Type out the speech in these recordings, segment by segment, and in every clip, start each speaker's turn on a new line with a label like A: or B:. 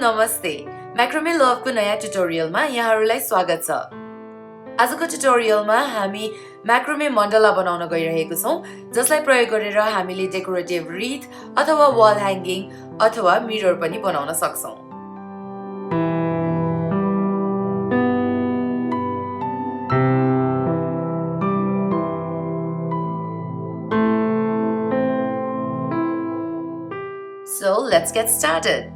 A: नमस्ते Macrame Love को नयाँ ट्युटोरियलमा यहाँहरूलाई स्वागत छ। आजको ट्युटोरियलमा हामी Macrame Mandala बनाउन गइरहेको छौं, जसलाई प्रयोग गरेर हामीले डेकोरेटिभ wreath अथवा wall hanging अथवा मिरर पनि बनाउन सक्छौं। So let's get started.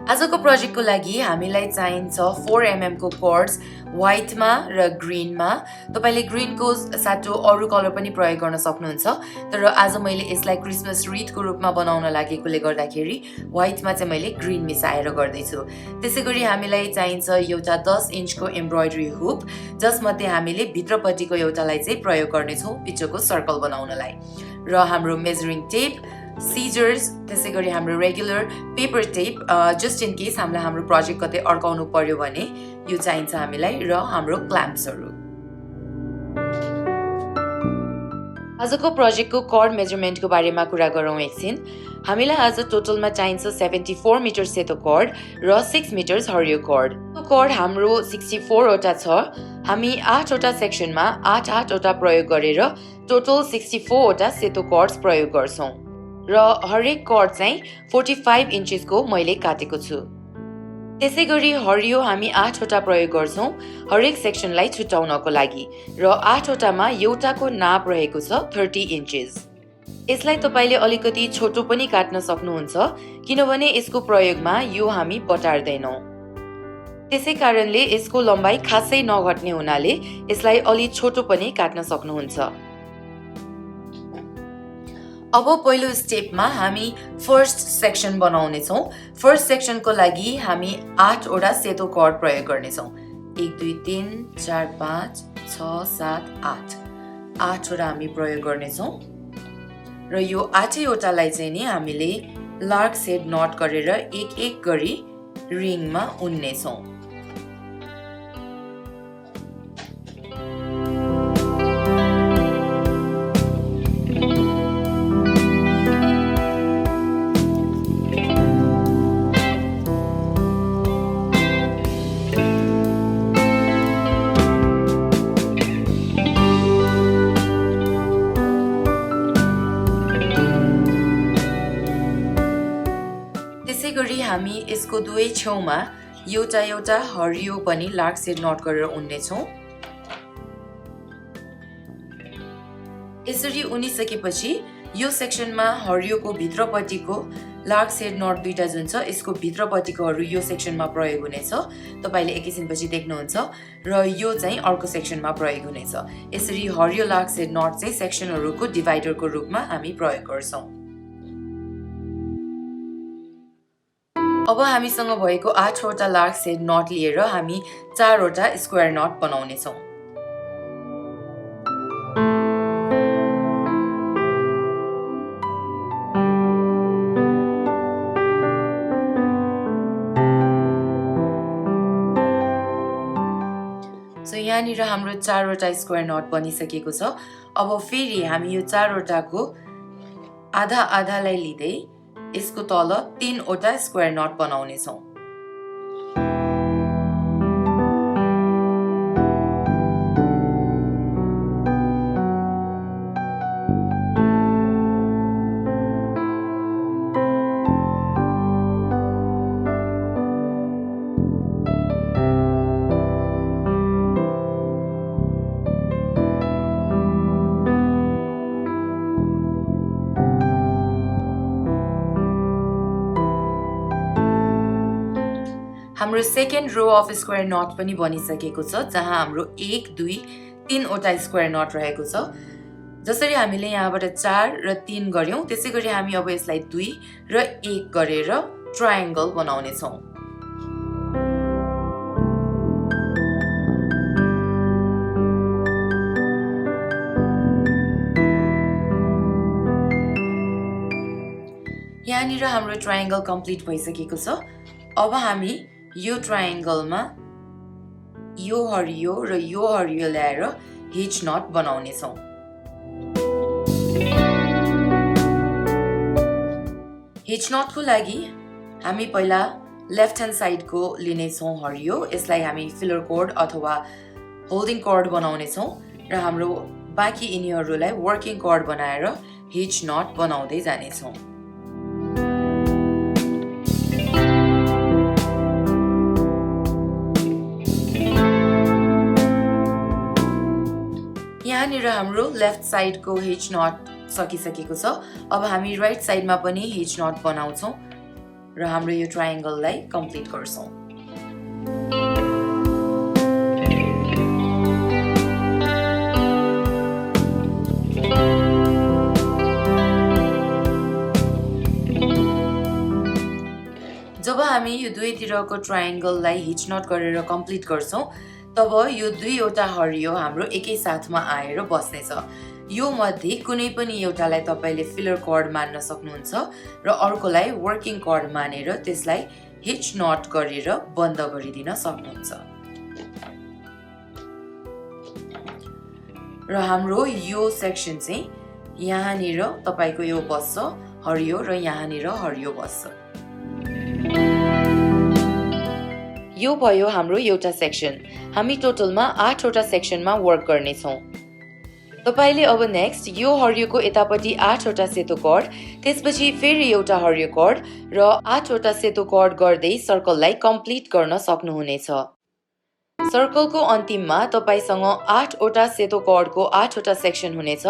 A: आजको प्रोजेक्टको लागि हामीलाई चाहिन्छ 4 mm को कर्ड्स व्हाइटमा र ग्रीनमा। तपाईले ग्रीनको साटो अरु कलर पनि प्रयोग गर्न सक्नुहुन्छ, तर आज मैले यसलाई क्रिसमस wreathको रूपमा बनाउन लागेकोले गर्दाखेरि व्हाइटमा चाहिँ मैले ग्रीन मिसाएर गर्दै छु। त्यसैगरी हामीलाई चाहिन्छ एउटा 10 इन्चको एम्ब्रोइडरी हुप, जसमध्ये हामीले भित्रपट्टिको एउटालाई चाहिँ प्रयोग गर्ने छौं पिच्छोको सर्कल बनाउनलाई, र हाम्रो मेजरिङ टेप, सीजर्स, त्यसैगरी हाम्रो regular paper tape just in case हामीलाई हाम्रो प्रोजेक्ट कतै अड्काउनु पर्यो भने यो चाहिन्छ हामीलाई, र हाम्रो क्ल्याम्प्सहरु। आजको प्रोजेक्टको कर्ड मेजरमेन्टको बारेमा कुरा गरौँ एकछिन। हामीलाई आज टोटलमा चाहिन्छ 74 मिटर सेतो कर्ड र 6 मिटर हरियो कर्ड। यो कर्ड हाम्रो 64 वटा छ। हामी 8 वटा सेक्सनमा 8 वटा प्रयोग गरेर टोटल 64 वटा सेतो कर्ड्स प्रयोग गर्छौं, र हरेक कर्ड चाहिँ 45 इन्चेसको मैले काटेको छु। त्यसैगरी हरियो हामी 8 वटा प्रयोग गर्छौं हरेक सेक्सनलाई छुटाउनको लागि, र 8 वटामा एउटाको नाप रहेको छ 30 इन्चेस। यसलाई तपाईले अलिकति छोटो पनि काट्न सक्नुहुन्छ, किनभने यसको प्रयोगमा यो हामी बटार्दैनौं। त्यसैकारणले यसको लम्बाइ खासै नघट्ने हुनाले यसलाई अलि छोटो पनि काट्न सक्नुहुन्छ। अब पहिलो स्टेपमा हामी फर्स्ट सेक्सन बनाउने छौं। फर्स्ट सेक्सनको लागि हामी 8 वटा सेतो कर्ड प्रयोग गर्ने छौं। 1 2 3 4 5 6 7 8 8 वटा हामी प्रयोग गर्ने छौं, र यो 8 वटालाई चाहिँ नि हामीले लार्क सेड नट गरेर एक एक गरी रिङमा उन्ने छौं। त्यसैगरी हामी यसको दुवै छेउमा एउटा एउटा हरियो पनि लार्क सेड नट गरेर उन्ने छौं। यसरी उनिसकेपछि यो सेक्सनमा हरियोको भित्रपट्टिको लार्क सेड नट दुईटा जुन छ यसको भित्रपट्टिकोहरु यो सेक्सनमा प्रयोग हुनेछ। तपाईले एकैछिनपछि देख्नुहुन्छ, र यो चाहिँ अर्को सेक्सनमा प्रयोग हुनेछ। यसरी हरियो लार्क सेड नट चाहिँ सेक्सनहरुको डिवाइडरको रूपमा हामी प्रयोग गर्छौं। अब हामीसँग भएको 8 वटा लार्क सेड नट लिएर हामी 4 वटा स्क्वायर नट बनाउने छौं। सो यहाँनिर हाम्रो 4 वटा स्क्वायर नट बनिसकेको छ। अब फेरि हामी यो 4 वटाको आधा आधालाई लिँदै यसको तल 3 वटा स्क्वायर नट बनाउने छौं। हाम्रो second row of square nut पनि बनिसकेको छ, जहाँ हाम्रो 1 2 3 वटा स्क्वायर नट रहेको छ। जसरी हामीले यहाँबाट 4 र 3 गर्यौं, त्यसैगरी हामी अब यसलाई 2 र 1 गरेर ट्रायंगल बनाउने छौं। यहाँनिर हाम्रो ट्रायंगल कम्प्लिट भइसकेको छ। अब हामी यो ट्रायंगलमा यो हरियो र यो हरियो ल्याएर हिच नट बनाउने छौं। हिच नटको लागि हामी पहिला लेफ्ट ह्यान्ड साइडको लिनेछौँ हरियो, यसलाई हामी फिलर कोड अथवा होल्डिङ कर्ड बनाउनेछौँ र हाम्रो बाँकी यिनीहरूलाई वर्किङ कर्ड बनाएर हिच नट बनाउँदै जानेछौँ। यहाँनिर हाम्रो लेफ्ट साइडको हिच नट सकिसकेको छ। अब हामी राइट साइडमा पनि हिच नट बनाउँछौँ र हाम्रो यो ट्रायंगललाई कम्प्लिट गर्छौँ। जब हामी यो दुवैतिरको ट्रायंगललाई हिच नट गरेर कम्प्लिट गर्छौँ तब यो दुईवटा हरियो हाम्रो एकै साथमा आएर बस्नेछ। यो मध्ये कुनै पनि एउटालाई तपाईले फिलर कर्ड मान्न सक्नुहुन्छ र अर्कोलाई वर्किङ कर्ड मानेर त्यसलाई हिच नट गरेर बन्द गरिदिन सक्नुहुन्छ। र हाम्रो यो सेक्सन चाहिँ यहाँनिर तपाईको यो बस्छ हरियो र यहाँनिर हरियो बस्छ। यो भयो हाम्रो एउटा सेक्सन। हामी टोटलमा 8 वटा सेक्सनमा वर्क गर्नेछौँ। तपाईले अब नेक्स्ट यो हरियोको यतापट्टि 8 वटा सेतो कर्ड, त्यसपछि फेरि एउटा हरियो कर्ड र 8 वटा सेतो कर्ड गर्दै सर्कललाई कम्प्लिट गर्न सक्नुहुनेछ। सर्कलको अन्तिममा तपाईसँग 8 वटा सेतो कर्डको 8 वटा सेक्सन हुनेछ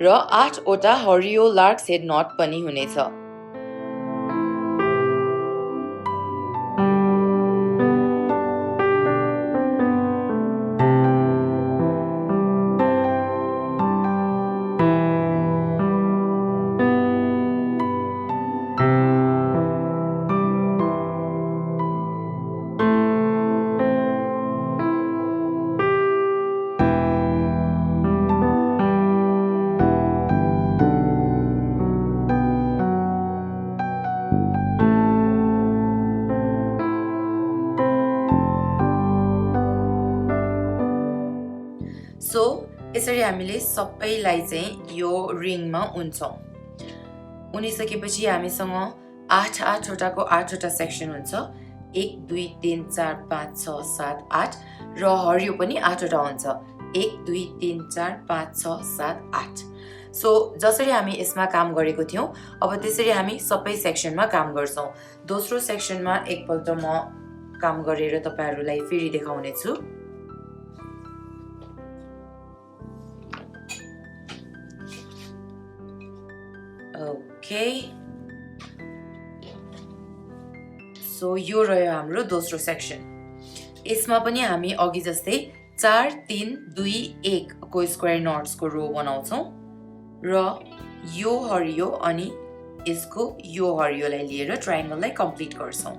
A: र 8 वटा हरियो लार्क हेड नट पनि हुनेछ। सो यसरी हामीले सबैलाई चाहिँ यो रिङमा उन्छौँ। उनिसकेपछि हामीसँग 8 वटाको 8 वटा सेक्सन हुन्छ। 1 2 3 4 5 6 7 8 र हरियो पनि 8 वटा हुन्छ। 1 2 3 4 5 6 7 8। सो जसरी हामी यसमा काम गरेको थियौँ अब त्यसरी हामी सबै सेक्सनमा काम गर्छौँ। दोस्रो सेक्सनमा एकपल्ट म काम गरेर तपाईहरुलाई फेरि देखाउने छु। ओके, सो यो रह्यो हाम्रो दोस्रो सेक्सन। यसमा पनि हामी अघि जस्तै 4 3 2 1 को स्क्वायर नट्सको रो बनाउँछौँ र यो हरियो अनि यसको यो हरियोलाई लिएर ट्रायंगललाई कम्प्लिट गर्छौँ।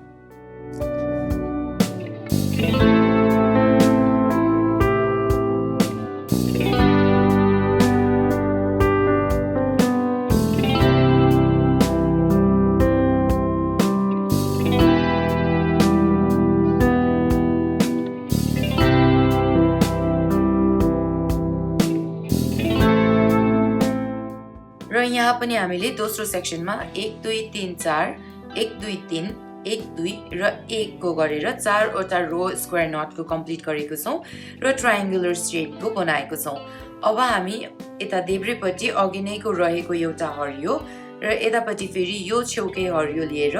A: र यहाँ पनि हामीले दोस्रो सेक्सनमा 1 2 3 4 1 2 3 1 2 र 1 को गरेर 4 वटा रो स्क्वायर नटको कम्प्लिट गरेको छौँ र ट्रायंगुलर शेपको बनाएको छौँ। अब हामी यता देब्रेपट्टि अघि नैको रहेको एउटा हरियो र यतापट्टि फेरि यो छेउकै हरियो लिएर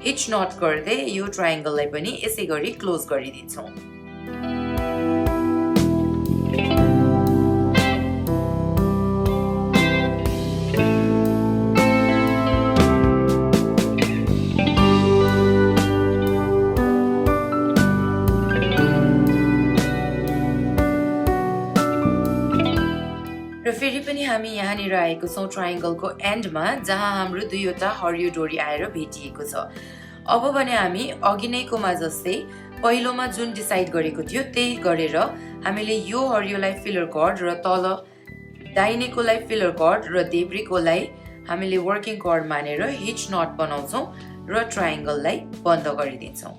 A: हिच नट गर्दै यो ट्रायंगललाई पनि यसै गरी क्लोज गरिदिन्छौँ। र फेरि पनि हामी यहाँनिर आएको छौँ ट्रायंगलको एन्डमा, जहाँ हाम्रो दुईवटा हरियो डोरी आएर भेटिएको छ। अब भने हामी अघि नैकोमा जस्तै पहिलोमा जुन डिसाइड गरेको थियो त्यही गरेर हामीले यो हरियोलाई फिलर कर्ड र तल दाहिनेकोलाई फिलर कर्ड र देब्रेकोलाई हामीले वर्किङ कर्ड मानेर हिच नट बनाउँछौँ र ट्रायंगललाई बन्द गरिदिन्छौँ।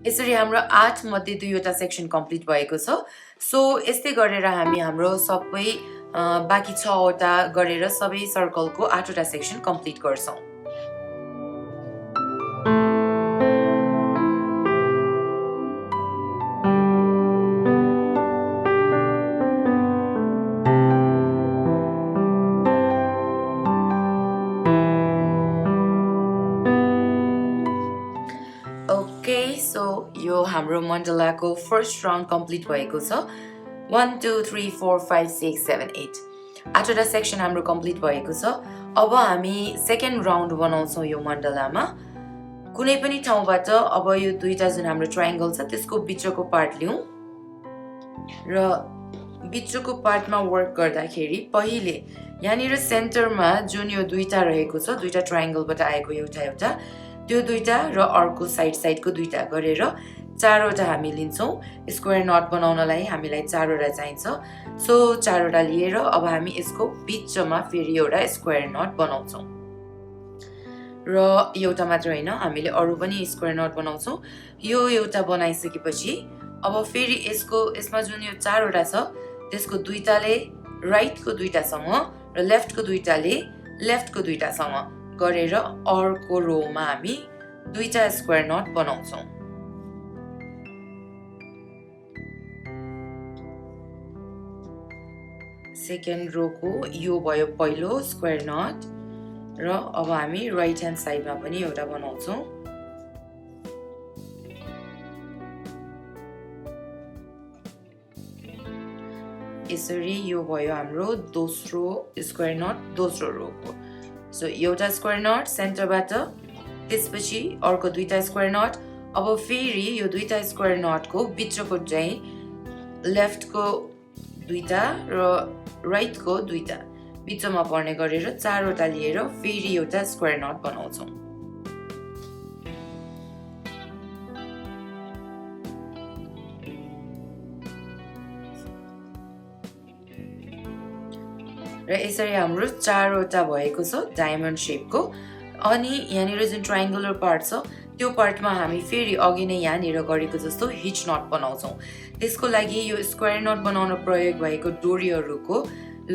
A: यसरी हाम्रो 8 मध्ये 2 वटा सेक्सन कम्प्लिट भएको छ। सो यस्तै गरेर हामी हाम्रो सबै बाँकी 6 वटा गरेर सबै सर्कलको 8 वटा सेक्सन कम्प्लिट गर्छौँ। यो हाम्रो मण्डलाको फर्स्ट राउन्ड कम्प्लिट भएको छ 1 2 3 4 5 6 7 8 8वटा सेक्सन हाम्रो कम्प्लिट भएको छ अब हामी सेकेन्ड राउन्ड बनाउँछौं यो मण्डलामा कुनै पनि ठाउँबाट अब यो दुईटा जुन हाम्रो ट्रायंगल छ त्यसको बीचको पार्ट लियौं र बीचको पार्टमा वर्क गर्दाखेरि पहिले यहाँनिर सेन्टरमा जुन यो दुईटा रहेको छ दुईटा ट्रायंगलबाट आएको एउटा त्यो दुईटा र अर्को साइडको दुईटा गरेर चारवटा हामी लिन्छौं स्क्वायर नट बनाउनलाई हामीलाई चारवटा चाहिन्छ सो चारवटा लिएर अब हामी यसको बीचमा फेरि एउटा स्क्वायर नट बनाउँछौं र एउटा मात्र हैन हामीले अरु पनि स्क्वायर नट बनाउँछौं यो एउटा बनाइसकेपछि अब फेरि यसमा जुन यो चारवटा छ त्यसको दुईटाले राइटको दुईटासँग र लेफ्टको दुईटाले लेफ्टको दुईटासँग गरेर अर्को रोमा हामी दुईटा स्क्वायर नट बनाउँछौं सेकेन्ड रोको यो भयो पहिलो स्क्वायर नट र अब हामी राइट ह्यान्ड साइडमा पनि एउटा बनाउँछौं यसरी यो भयो हाम्रो दोस्रो स्क्वायर नट दोस्रो रोको सो एउटा स्क्वायर नट सेन्टरबाट त्यसपछि अर्को दुईटा स्क्वायर नट अब फेरि यो दुईटा स्क्वायर नटको बीचको चाहिँ लेफ्टको दुईटा र राइटको दुईटा बीचमा पर्ने गरेर चारवटा लिएर फेरि एउटा स्क्वायर नट बनाउँछौं र यसरी हाम्रो चारवटा भएको छ डायमन्ड शेपको अनि यहाँनिर जुन ट्रायंगुलर पार्ट छ त्यो पार्टमा हामी फेरि अघि नै यहाँनिर गरेको जस्तो हिच नट बनाउँछौं त्यसको लागि यो स्क्वायर नट बनाउन प्रयोग भएको डोरीहरुको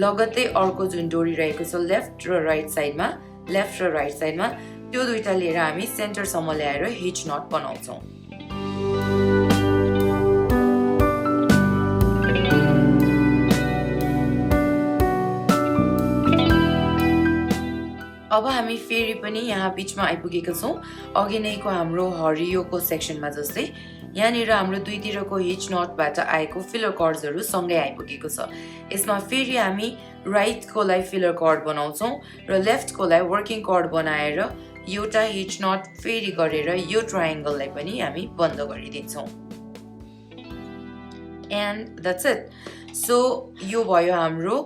A: लगत्तै अर्को जुन डोरी रहेको छ लेफ्ट र राइट साइडमा त्यो दुईटा लिएर हामी सेन्टरसम्म ल्याएर हिच नट बनाउँछौं अब हामी फेरि पनि यहाँ बीचमा आइपुगेका छौं अघि नैको हाम्रो हरियोको सेक्सनमा जस्तै यहाँनिर हाम्रो दुईतिरको हिच नटबाट आएको फिलर कर्ड्सहरु सँगै आइपुगेको छ यसमा फेरि हामी राइटकोलाई फिलर कर्ड बनाउँछौं र लेफ्टकोलाई वर्किङ कर्ड बनाएर एउटा हिच नट फेरि गरेर यो ट्रायंगललाई पनि हामी बन्द गरिदिन्छौं एन्ड द्याट्स इट सो यो भयो हाम्रो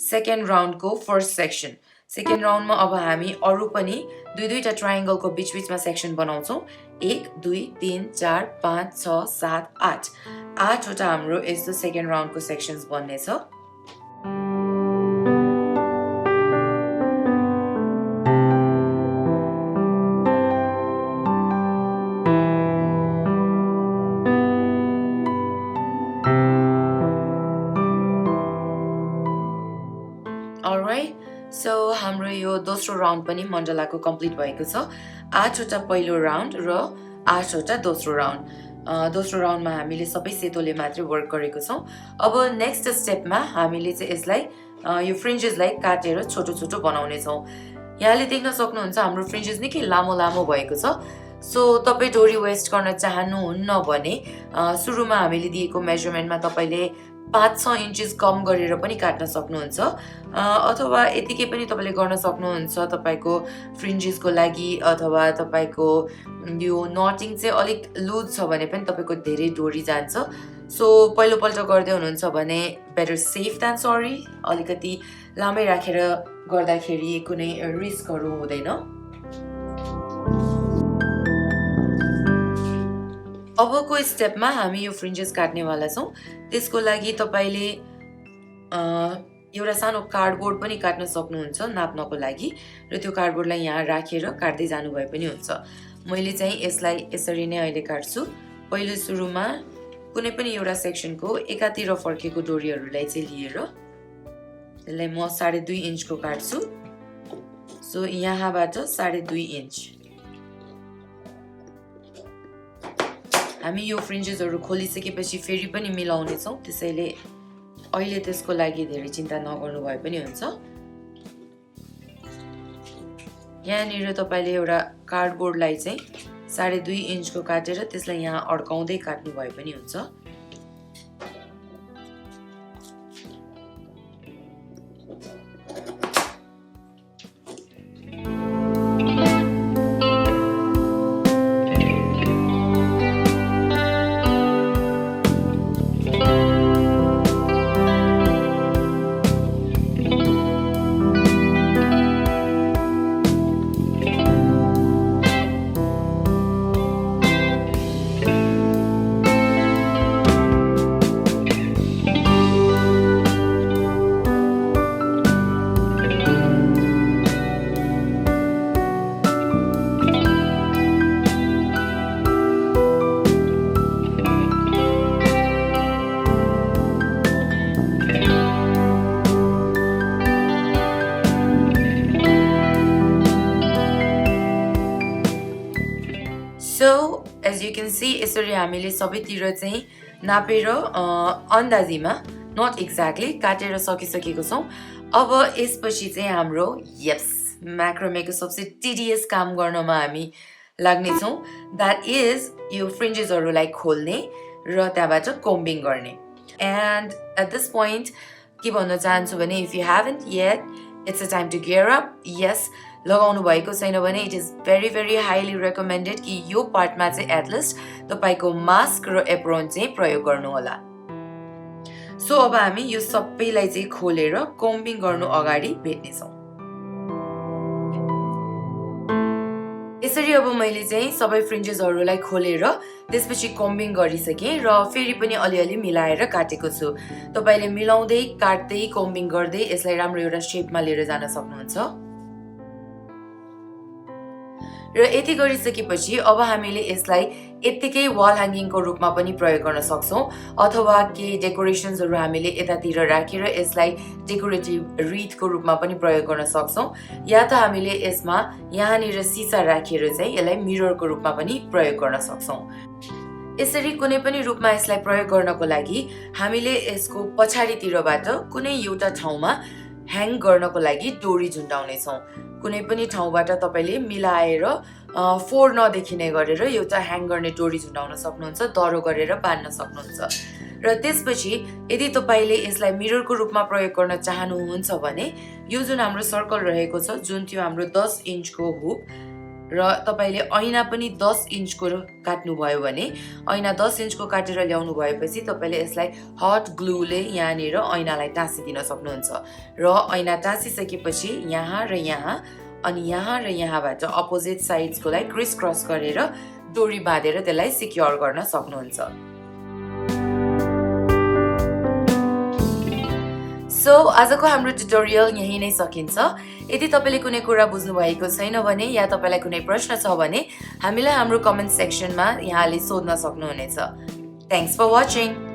A: सेकेन्ड राउन्डको फर्स्ट सेक्सन सेकेन्ड राउन्डमा अब हामी अरु पनि दुईटा ट्रायंगलको बीचमा सेक्सन बनाउँछौं 1 2 3 4 5 6 7 8 8वटा हाम्रो यस्तो सेकेन्ड राउन्डको सेक्सन्स बन्ने छ अलराइट सो हाम्रो यो दोस्रो राउन्ड पनि मण्डलाको कम्प्लिट भएको छ 8वटा पहिलो राउन्ड र 8वटा दोस्रो राउन्ड दोस्रो राउन्डमा हामीले सबै सेतोले मात्र वर्क गरेको छौं अब नेक्स्ट स्टेपमा हामीले चाहिँ यसलाई यो फ्रिन्जेसलाई काटेर छोटो छोटो बनाउने छौं यहाँले देख्न सक्नुहुन्छ हाम्रो फ्रिन्जेस निकै लामो भएको छ सो तपाई डोरी वेस्ट गर्न चाहनुहुन्न भने सुरुमा हामीले दिएको मेजरमेन्टमा तपाईले 5-6 इन्चेस कम गरेर पनि काट्न सक्नुहुन्छ अथवा यतिकै पनि तपाईले गर्न सक्नुहुन्छ तपाईको फ्रिन्जेसको लागि अथवा तपाईको यो नटिङ चाहिँ अलिक लुज छ भने पनि तपाईको धेरै डोरी जान्छ सो पहिलो पल्ट गर्दै हुनुहुन्छ भने बेटर सेफ देन सरी अलिकति लामै राखेर गर्दाखेरि कुनै रिस्कहरु हुँदैन अबको स्टेपमा हामी यो फ्रिन्जेस काट्नेवाला छौं त्यसको लागि तपाईले एउटा सानो कार्डबोर्ड पनि काट्न सक्नुहुन्छ नाप्नको लागि र त्यो कार्डबोर्डलाई यहाँ राखेर काट्दै जानु भए पनि हुन्छ मैले चाहिँ यसलाई यसरी नै अहिले काट्छु पहिलो सुरुमा कुनै पनि एउटा सेक्सनको एकातिर फर्केको डोरीहरुलाई चाहिँ लिएर यसलाई म 2.5 इन्चको काट्छु सो यहाँबाट 2.5 इन्च हामी यो फ्रिन्जेसहरु खोलिसकेपछि फेरि पनि मिलाउने छौं त्यसैले अहिले त्यसको लागि धेरै चिन्ता नगर्नु भए पनि हुन्छ यहाँनिर तपाईले एउटा कार्डबोर्डलाई चाहिँ 2.5 इन्चको काटेर त्यसलाई यहाँ अड्काउँदै काट्नु भए पनि हुन्छ। So as you can see, यसरी हामीले सबैतिर चाहिँ नापेर अन्दाजीमा not exactly काटेर सकिसकेको छौं। अब यसपछि चाहिँ हाम्रो म्याक्रामेको सबसे टिडियस काम गर्नमा हामी लाग्ने छौं। That is यो फ्रिन्जेसहरुलाई खोल्ने र त्यहाँबाट कोम्बिङ गर्ने। And at this point के भन्न चाहन्छु भने if you haven't yet, it's a time to gear up. Yes, लगाउनु भएको छैन भने it is very highly recommended कि यो पार्टमा चाहिँ at least तपाईको मास्क र एप्रोन चाहिँ प्रयोग गर्नु होला। सो अब हामी यो सबैलाई चाहिँ खोलेर कोम्बिङ गर्नु अगाडि भेट्ने छौं। यसरी अब मैले चाहिँ सबै फ्रिन्जेसहरुलाई खोलेर त्यसपछि कोम्बिङ गरिसके र फेरि पनि अलिअलि मिलाएर काटेको छु। तपाईले मिलाउँदै काट्दै कोम्बिङ गर्दै यसलाई राम्रो एउटा शेपमा लिएर जान सक्नुहुन्छ। र यति गरिसकेपछि अब हामीले यसलाई यतिकै वाल ह्याङ्गिङको रूपमा पनि प्रयोग गर्न सक्छौं अथवा के डेकोरेशन्सहरु हामीले यतातिर राखेर यसलाई डेकोरेटिभ रीथको रूपमा पनि प्रयोग गर्न सक्छौं या त हामीले यसमा यहाँनिर सिसा राखेर चाहिँ यसलाई मिररको रूपमा पनि प्रयोग गर्न सक्छौं। यसरी कुनै पनि रूपमा यसलाई प्रयोग गर्नको लागि हामीले यसको पछाडीतिरबाट कुनै एउटा ठाउँमा ह्याङ गर्नको लागि डोरी झुन्डाउने छौं। कुनै पनि ठाउँबाट तपाईले मिलाएर फोर नदेखिने गरेर एउटा ह्याङ गर्ने डोरी झुन्डाउन सक्नुहुन्छ, दरो गरेर बाँध्न सक्नुहुन्छ। र त्यसपछि यदि तपाईले यसलाई मिररको रूपमा प्रयोग गर्न चाहनुहुन्छ भने यो जुन हाम्रो सर्कल रहेको छ जुन त्यो हाम्रो 10 इन्चको हुक र तपाईले ऐना पनि 10 इन्चको काट्नु भयो भने ऐना 10 इन्चको काटेर ल्याउनु भएपछि तपाईले यसलाई हट ग्लुले यहाँनिर ऐनालाई टाँसिदिन सक्नुहुन्छ र ऐना टाँसिसकेपछि यहाँ र यहाँ अनि यहाँ र यहाँबाट अपोजिट साइड्सको लाई क्रिस क्रस गरेर डोरी बाँधेर त्यसलाई सिक्योर गर्न सक्नुहुन्छ। सो आजको हाम्रो ट्युटोरियल यही नै सकिन्छ। यदि तपाईले कुनै कुरा बुझ्नु भएको छैन भने या तपाईलाई कुनै प्रश्न छ भने हामीलाई हाम्रो कमेन्ट सेक्सनमा यहाँले सोध्न सक्नुहुनेछ। Thanks for watching.